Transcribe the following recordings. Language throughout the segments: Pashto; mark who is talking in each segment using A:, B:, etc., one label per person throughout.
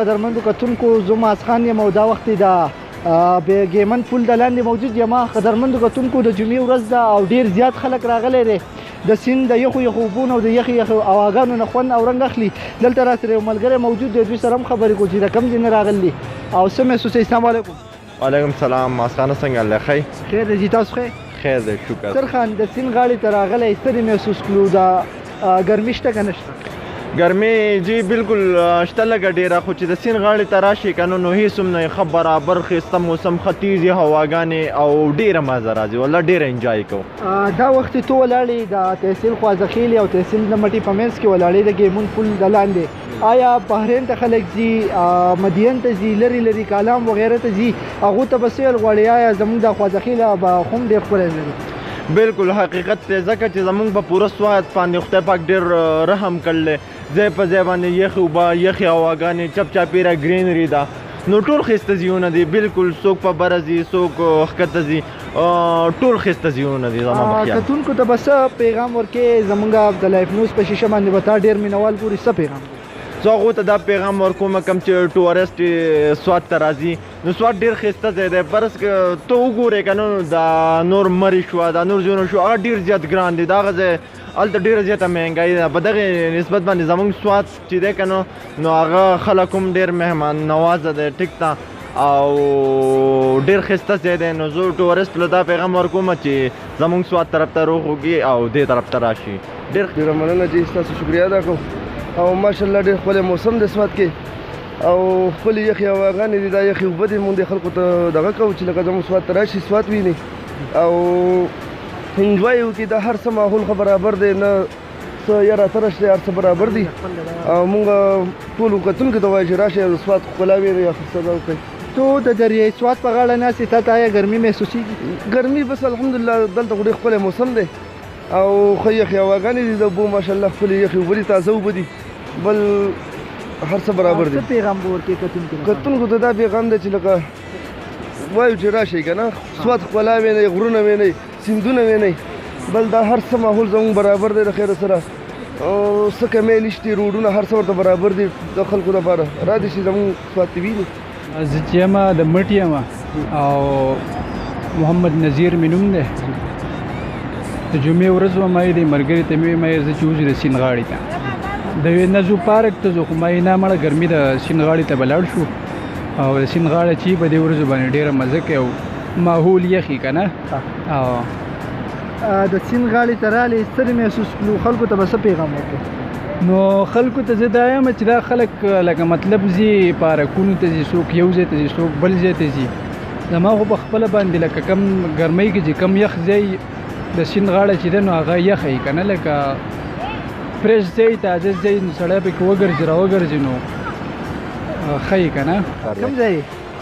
A: قدرمندو کتونکو زه معاذ خان یم او دا وخت د ګیمن پل د لاندې موجود یم. قدرمندو کتونکو د جمعې ورځ ده او ډېر زیات خلک راغلی دی د سیند د یخو یخو اوبونو او د یخې یخو هواګانو نه خوند او رنګ اخلي. دلته راسره یو ملګری موجود دی، دوی سره هم خبرې کوو چې د کوم ځای نه راغلي او څه محسوسوي. السلام علیکم.
B: وعلیکم السلام. معاذ خان څنګه الله خیر؟
A: خیر دی جی، تاسو خیر؟
B: خیر دی شکر.
A: سرخان د سیند غاړې ته راغلی څه دې محسوس کړو؟ دا ګرمي شته که نشته؟
B: ګرمي جی بالکل شته لږه ډېره، خو چې د سیند غاړې ته راشي که نو هېڅ هم نه ښه برابر ښایسته موسم، ښه تیزې هواګانې او ډېره مزه راځي، والله ډېره انجوای کوو.
A: دا وخت تو ولاړې د تحصیل خوازخیلې او تحصیل د مټي په منځ کې ولاړې د ګیمون پل د لاندې. آیا بحرین ته خلک ځي، مدین ته ځي، لرې لرې کالام وغیره ته ځي، هغو ته به څه ویل غواړي؟ آیا زموږ د خوازخیله به هم ډېر ښکلی لري؟
B: بالکل حقیقت دی، ځکه چې زمونږ په پوره سواد باندې خدای پاک ډېر رحم کړلی، ځای په ځای باندې یخې اوبه، یخې هواګانې، چپ چاپېره ګرینري ده، نو ټول ښایسته ځایونه دي. بالکل څوک په بره ځي، څوک ښکته ځي، ټول ښایسته ځایونه دي. زما په خیال
A: کتونکو ته به څه پیغام ورکې؟ زموږ د لایف نیوز په شیشه باندې به تا ډېر مینوال ګوري، څه پیغام؟
B: زه هغو ته دا پیغام ورکوم کوم چې ټورسټ سوات ته راځي، نو سوات ډېر ښایسته ځای دی. فرض ته وګورې که نو دا نور مري شوه، دا نور ځایونه شو، هغه ډېر زیات ګران دی. دا هغه ځای هلته ډېره زیاته مهنګایي ده. په دغې نسبت باندې زموږ سوات چې دی که نو هغه خلک هم ډېر مهمان نوازه دی، ټیک ته او ډېر ښایسته ځای دی. نو زه ټورسټ له دا پیغام ورکوم چې زموږ سوات طرف ته روغ وږي او دې طرف ته راشي.
C: ډېره مننه جی، ستاسو شکریه ادا کوم. او ماشاءالله ډېر ښکلی موسم دی سوات کې او ښکلې یخې هواګانې دي. دا یخې اوبه دي، مونږ دې خلکو ته دغه کوو چې لکه زموږ سوات ته راشي، سوات ویني او انجوای وکړي. دا هر څه ماحول ښه برابر دی، نه څه یاره ترش دی، هر څه برابر دي. او مونږ ټولو کتونکو ته وایو چې راشئ سوات ښکلا وینئ یا ښایسته وکړئ.
A: تو د دریای سوات په غاړه ناستې، تا ته آیا ګرمي محسوسېږي؟
C: ګرمي بس الحمدلله دلته خو ډېر ښکلی موسم دی او ښه یخې هواګانې دي. د اوبو ماشاءالله ښکلې یخې اوبه دي، تازه اوبه دي، بل هر څه برابر دي.
A: څه پیغام به ورکړې
C: کتونکو ته؟ دا پیغام دی چې لکه وایو چې راشئ که نه، سوات ښکلا وینئ، غرونه وینئ، سیندونه وینئ، بل دا هر څه ماحول زموږ برابر دی د خیره سره او څه کمی نشته، روډونه هر څه ورته برابر دي د خلکو لپاره. را دي چې زموږ سوات ته ویني.
D: زه چې یم د مټ یم او محمد نذیر مې نوم دی. د جمعې ورځ وه، ما یې د ملګري ته مې ویل ما یې زه چې وځو د سیند غاړې ته، د ویل نه ځو پارک ته ځو، خو ما یې نه مړه ګرمي د سیند غاړې ته به لاړ شو او د سیند غاړه چې په دې ورځو باندې ډېره مزه کوي او ماحول یخي که نه. او
A: د سیند غاړې ته رالې څه دې محسوس کړو؟ خلکو ته به څه پیغام ورکړې؟
D: نو خلکو ته زه دا یم چې دا خلک لکه مطلب ځي پارکونو ته ځي، څوک یو ځای ته ځي، څوک بل ځای ته ځي. زما خو په خپله باندې لکه کم ګرمۍ کې چې کم یخ ځای د سیند غاړه چې ده نو هغه یخه وي که نه، لکه فرش ځای، تازه ځای، نو سړی پکې وګرځي راوګرځي نو ښه وي که نه.
A: کوم ځای؟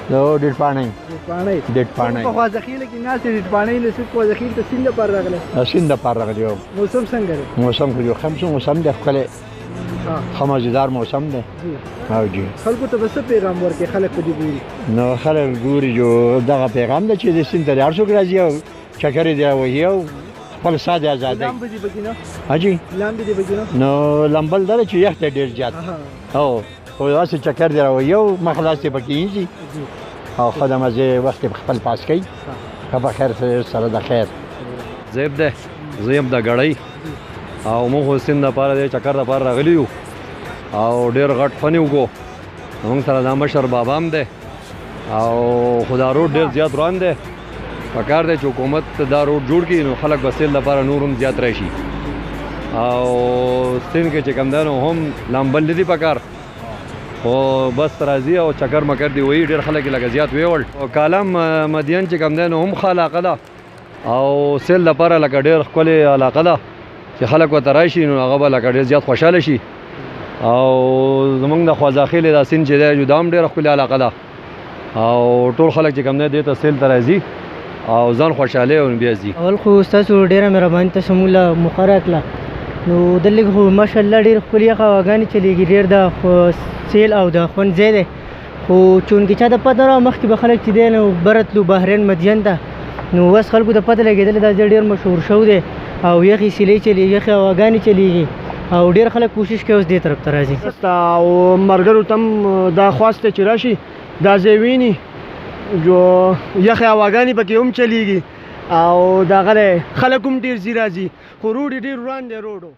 E: زه ډېډ پاڼی. ډېډ پاڼی
A: په خوازخیله کې ناست یې، ډېډ پاڼۍ نه صرف خوازخیل ته سیند لپاره راغلی؟
E: سیند لپاره راغلی یم.
A: موسم څنګه دی؟
E: موسم خو ښه موسم دی، ښکلی ښه مزېدار موسم دی. او جی
A: خلکو ته به څه پیغام ورکړې؟ خلک په دې ګوري
E: نو خلک ګوري جو دغه پیغام دی چې د سیند ته هر څوک راځي او چکر یې دی وهي او خپل ساه د ازادۍ.
A: لامبو دې پکې نه؟
E: حاجي
A: لامبې دې پکې نه؟
E: نو لمبل دا چې یخ دی ډېر زیات او خو داسې چکر دی راوهي او مخ لاس یې پکې ایږي او ښه د مزې وخت یې خپل پاس کوي. ښه په خیر سره د خیر.
F: زیب دی، زه یم د ګړۍ او موږ خو سیند دپاره دی چکر دپاره راغلي یو او ډېر غټ فن یې وکړو. زموږ سره دا مشر بابا هم دی او خو دا روډ ډېر زیات روان دی. پکار دی چې حکومت دا روډ جوړ کړي نو خلک به سیل دپاره نور هم زیات راشي او سیند کې چې کوم دی نو هم لامبل نه دي پکار، خو بس راځي او چکر مکر دی وایي. ډېر خلک یې لکه زیات ویوړ او کالم مدین چې کوم دی نو هم ښه علاقه ده او سیل دپاره لکه ډېر ښکلې علاقه ده چې خلک ورته راشي نو هغه به لکه ډېر زیات خوشحاله شي. او زمونږ د خوازاخیلې دا سیند چې دی دا هم ډېره ښکلې علاقه ده او ټول خلک چې کوم دی دې ته سیل ته راځي او ځان خوشحالی او بیا ځي.
G: اول خو ستاسو ډېره مهرباني، تاسو موږ له موقع راکړه. نو دلته خو ماشاءالله ډېر ښکلې یخه هواګانې چلېږي، ډېر د سیل او د خوند ځای دی. خو چونکې چا ته پته نه وه مخکې به خلک چې دی نو بره تلو بحرین مدین ته، نو اوس خلکو ته پته لګېدلې دا ځای ډېر مشهور شوی دی او یخې سیلۍ چلېږي، یخې هواګانې چلېږي او ډېر خلک کوشش کوي اوس دې طرف ته راځي.
A: او مرګرو تم دا خواسته چې راشي دا زوینی جو یخ هواګانی پکې هم چلیږي او دا غره خلک هم ډېر زی راځي خو روډ ډېر روان دی روډو